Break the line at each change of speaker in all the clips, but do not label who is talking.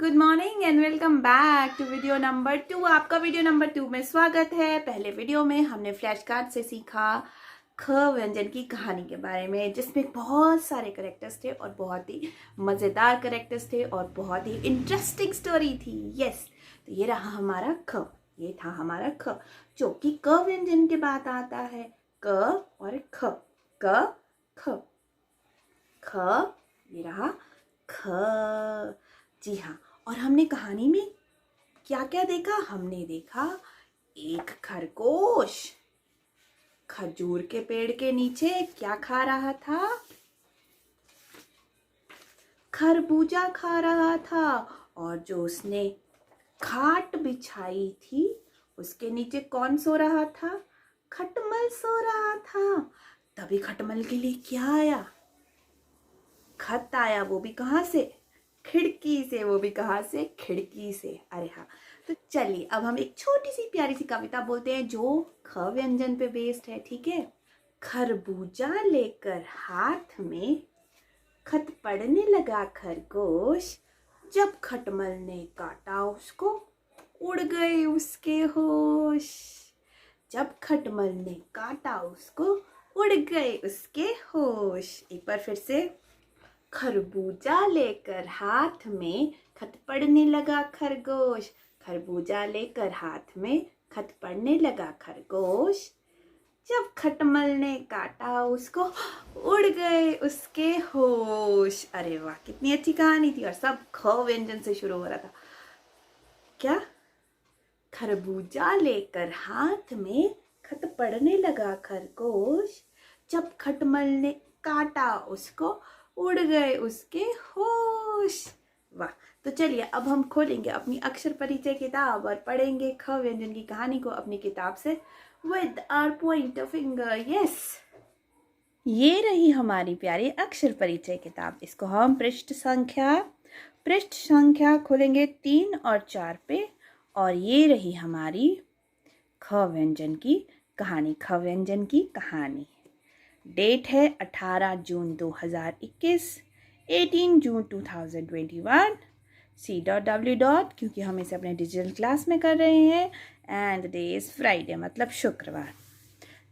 Good morning and welcome back to video number 2। आपका video number 2 में स्वागत है। पहले वीडियो में हमने फ्लैश कार्ड से सीखा ख व्यंजन की कहानी के बारे में, जिसमें बहुत सारे करेक्टर्स थे और बहुत ही मज़ेदार करेक्टर्स थे और बहुत ही इंटरेस्टिंग स्टोरी थी। यस, तो ये रहा हमारा ख, ये था हमारा ख, जो कि क व्यंजन के बाद आता है। क और ख, क ख ख, ये रहा ख। जी हाँ, और हमने कहानी में क्या क्या देखा? हमने देखा एक खरगोश खजूर के पेड़ के नीचे क्या खा रहा था? खरबूजा खा रहा था। और जो उसने खाट बिछाई थी उसके नीचे कौन सो रहा था? खटमल सो रहा था। तभी खटमल के लिए क्या आया? खत आया। वो भी कहाँ से? खिड़की से। वो भी कहाँ से? खिड़की से। अरे हाँ, तो चलिए अब हम एक छोटी सी प्यारी सी कविता बोलते हैं जो ख व्यंजन पे बेस्ड है। ठीक है। खरबूजा लेकर हाथ में, खत पढ़ने लगा खरगोश, जब खटमल ने काटा उसको, उड़ गए उसके होश। जब खटमल ने काटा उसको, उड़ गए उसके होश। एक बार फिर से। खरबूजा लेकर हाथ में, खत पढ़ने लगा खरगोश। खरबूजा लेकर हाथ में, खत पढ़ने लगा खरगोश, जब खटमल ने काटा उसको, उड़ गए उसके होश। अरे वाह, कितनी अच्छी कहानी थी। और सब ख व्यंजन से शुरू हो रहा था। क्या? खरबूजा लेकर हाथ में, खत पढ़ने लगा खरगोश, जब खटमल ने काटा उसको, उड़ गए उसके होश। वाह। तो चलिए अब हम खोलेंगे अपनी अक्षर परिचय किताब और पढ़ेंगे ख व्यंजन की कहानी को अपनी किताब से with our pointer finger. Yes, ये रही हमारी प्यारी अक्षर परिचय किताब। इसको हम पृष्ठ संख्या खोलेंगे 3 और 4 पे। और ये रही हमारी ख व्यंजन की कहानी। ख व्यंजन की कहानी। डेट है 18 जून 2021, 18 जून 2021। c.w. क्योंकि हम इसे अपने डिजिटल क्लास में कर रहे हैं। एंड डे इज फ्राइडे, मतलब शुक्रवार।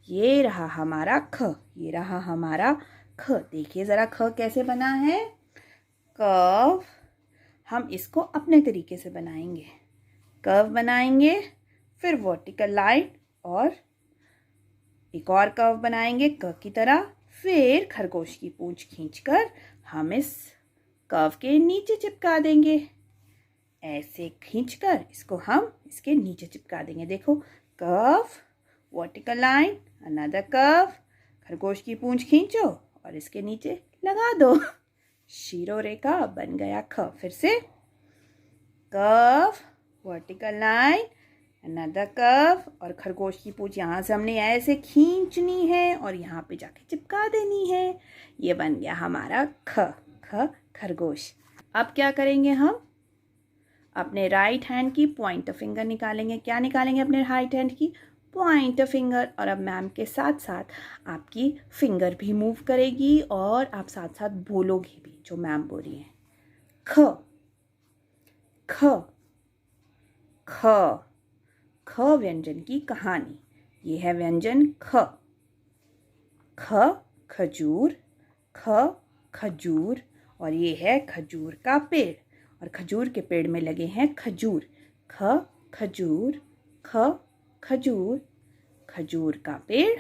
ये रहा हमारा ख, ये रहा हमारा ख। देखिए ज़रा ख कैसे बना है। कर्व हम इसको अपने तरीके से बनाएंगे। कर्व बनाएंगे, फिर वर्टिकल लाइन और एक और कर्व बनाएंगे क की तरह। फिर खरगोश की पूंछ खींचकर हम इस कर्व के नीचे चिपका देंगे। ऐसे खींचकर इसको हम इसके नीचे चिपका देंगे। देखो, curve, vertical line, another curve, खरगोश की पूंछ खींचो और इसके नीचे लगा दो। शीरो रेखा बन गया ख। फिर से curve, vertical line, another curve और खरगोश की पूंछ यहाँ से हमने ऐसे खींचनी है और यहाँ पे जाके चिपका देनी है। ये बन गया हमारा ख। ख खरगोश। अब क्या करेंगे? हम अपने राइट हैंड की पॉइंटर फिंगर निकालेंगे। क्या निकालेंगे? अपने राइट हैंड की पॉइंटर फिंगर। और अब मैम के साथ साथ आपकी फिंगर भी मूव करेगी और आप साथ साथ बोलोगे भी जो मैम बोल रही हैं। ख ख ख। ख व्यंजन की कहानी। ये है व्यंजन ख। ख खजूर, ख खजूर। और ये है खजूर का पेड़ और खजूर के पेड़ में लगे हैं खजूर। ख खजूर, ख खजूर, खजूर का पेड़।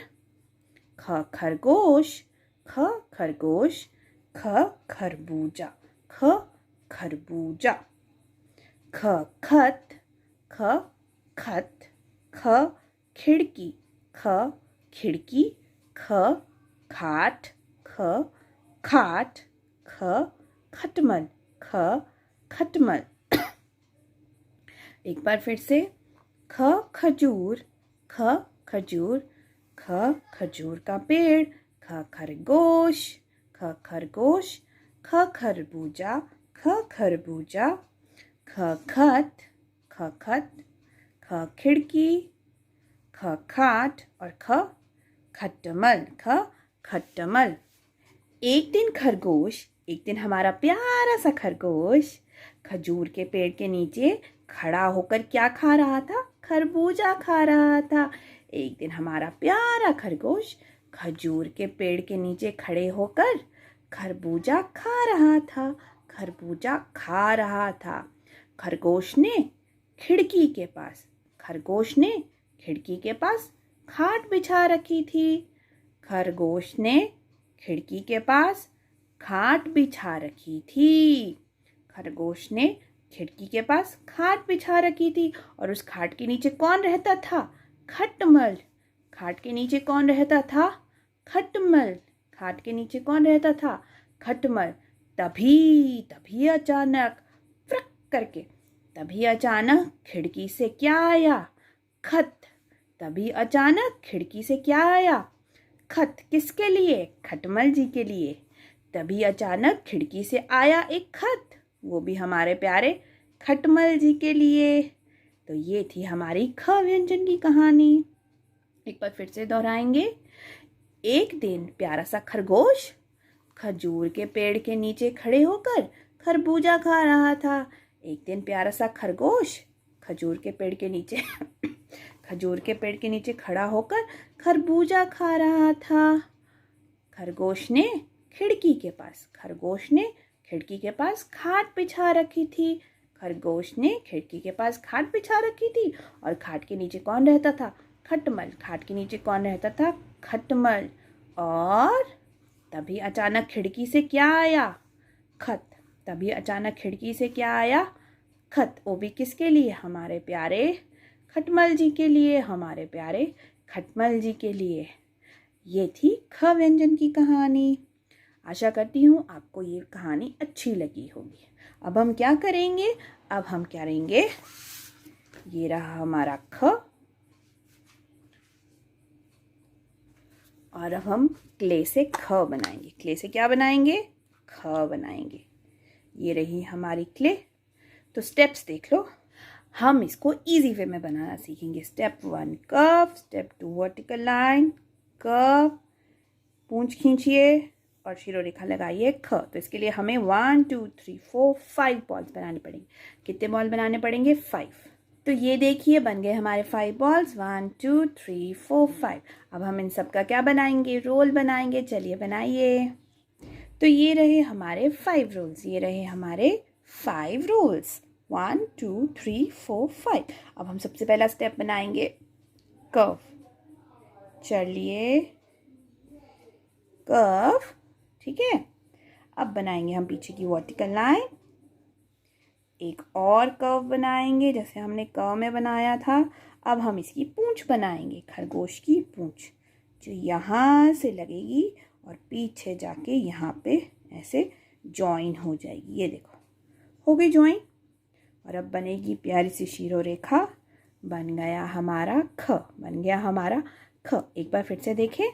ख खरगोश, ख खरगोश, ख खरबूजा, ख खरबूजा। ख खत, ख खत, ख खिड़की, ख खिड़की, ख खाट, ख खाट, ख खटमल, ख खटमल। एक बार फिर से। ख खजूर, ख खजूर, ख खजूर का पेड़, ख खरगोश, ख खरगोश, ख खरबूजा, ख खरबूजा, ख खत, ख खत, ख खिड़की, ख खाट और ख खटमल, ख खटमल। एक दिन हमारा प्यारा सा खरगोश खजूर के पेड़ के नीचे खड़ा होकर क्या खा रहा था? खरबूजा खा रहा था। एक दिन हमारा प्यारा खरगोश खजूर के पेड़ के नीचे खड़े होकर खरबूजा खा रहा था। खरबूजा खा रहा था। खरगोश ने खिड़की के पास खाट बिछा रखी थी। खरगोश ने खिड़की के पास खाट बिछा रखी थी। खरगोश ने खिड़की के पास खाट बिछा रखी थी और उस खाट के नीचे कौन रहता था? खटमल। खाट के नीचे कौन रहता था? खटमल। खाट के नीचे कौन रहता था? खटमल। तभी अचानक खिड़की से क्या आया? खत। तभी अचानक खिड़की से क्या आया? खत। किसके लिए? खटमल जी के लिए। तभी अचानक खिड़की से आया एक खत, वो भी हमारे प्यारे खटमल जी के लिए। तो ये थी हमारी ख व्यंजन की कहानी। एक बार फिर से दोहराएंगे। एक दिन प्यारा सा खरगोश खजूर के पेड़ के नीचे खड़े होकर खरबूजा खा रहा था। एक दिन प्यारा सा खरगोश खजूर के पेड़ के नीचे खड़ा होकर खरबूजा खा रहा था। खरगोश ने खिड़की के पास खाट बिछा रखी थी। और खाट के नीचे कौन रहता था? खटमल। खाट के नीचे कौन रहता था? खटमल। और तभी अचानक खिड़की से क्या आया? खत। खत। वो भी किसके लिए? हमारे प्यारे खटमल जी के लिए। ये थी ख व्यंजन की कहानी। आशा करती हूँ आपको ये कहानी अच्छी लगी होगी। अब हम क्या करेंगे? ये रहा हमारा ख, और अब हम क्ले से ख बनाएंगे। क्ले से क्या बनाएंगे? ख बनाएंगे। ये रही हमारी क्ले। तो स्टेप्स देख लो। हम इसको इजी वे में बनाना सीखेंगे। Step 1 curve, step 2 vertical line, curve, पूंछ खींचिए और शिरोरेखा लगाइए ख। तो इसके लिए हमें 1 2 3 4 5 बॉल्स बनाने पड़ेंगे। कितने बॉल बनाने पड़ेंगे? 5। तो ये देखिए बन गए हमारे 5 बॉल्स। 1 2 3 4 5। अब हम इन सब का क्या बनाएंगे? रोल बनाएंगे। चलिए बनाइए। तो ये रहे हमारे 5 रोल्स। 1 2 3 4 5। अब हम सबसे पहला स्टेप बनाएंगे कर्व। चलिए कर्व, ठीक है। अब बनाएंगे हम पीछे की वर्टिकल लाइन। एक और कर्व बनाएंगे जैसे हमने कर्व में बनाया था। अब हम इसकी पूंछ बनाएंगे, खरगोश की पूंछ, जो यहाँ से लगेगी और पीछे जाके यहाँ पे ऐसे जॉइन हो जाएगी। ये देखो हो गई जॉइन। और अब बनेगी प्यारी सी शिरोरेखा। बन गया हमारा ख। एक बार फिर से देखें।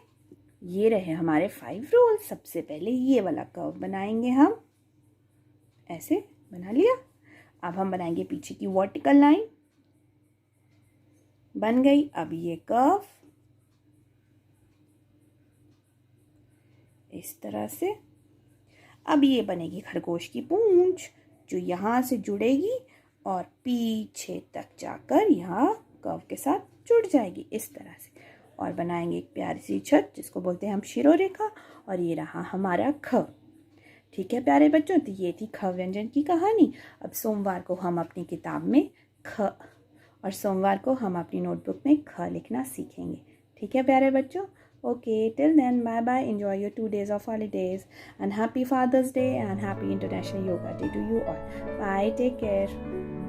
ये रहे हमारे 5 रोल। सबसे पहले ये वाला कर्व बनाएंगे हम। ऐसे बना लिया। अब हम बनाएंगे पीछे की वर्टिकल लाइन। बन गई। अब ये कर्व इस तरह से। अब ये बनेगी खरगोश की पूंछ, जो यहाँ से जुड़ेगी और पीछे तक जाकर यहाँ कर्व के साथ जुड़ जाएगी इस तरह से। और बनाएंगे एक प्यारी सी छत जिसको बोलते हैं हम शिरोरेखा। और ये रहा हमारा ख। ठीक है प्यारे बच्चों, तो ये थी ख व्यंजन की कहानी। अब सोमवार को हम अपनी किताब में ख और सोमवार को हम अपनी नोटबुक में ख लिखना सीखेंगे। ठीक है प्यारे बच्चों। Okay, till then, bye-bye. Enjoy your 2 days of holidays. And happy Father's Day and happy International Yoga Day to you all. Bye, take care.